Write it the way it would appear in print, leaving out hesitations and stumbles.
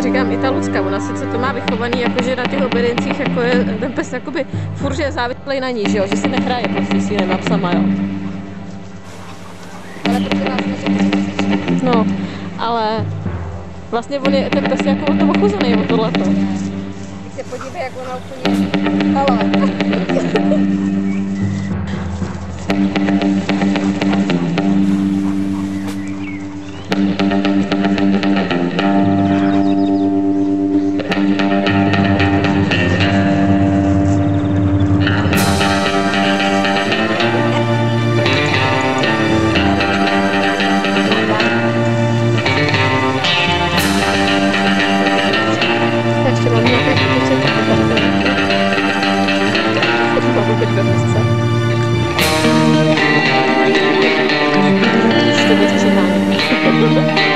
to říkám, i ta Lucka, ona sice to má vychovaný, jakože na těch obedencích, jako je ten pes jakoby furt, že je závislý na ní, že jo, že si nehraje prostě s jinýma psama, jo. Ale proto nás neřekl. No, ale vlastně on je, ten pes je jako o to ochuzený, o tohleto. Když se podívej, jak ona úplně hala. Ještě mám nějaké kutice, tak to mám opět ve misce. Ještě to bude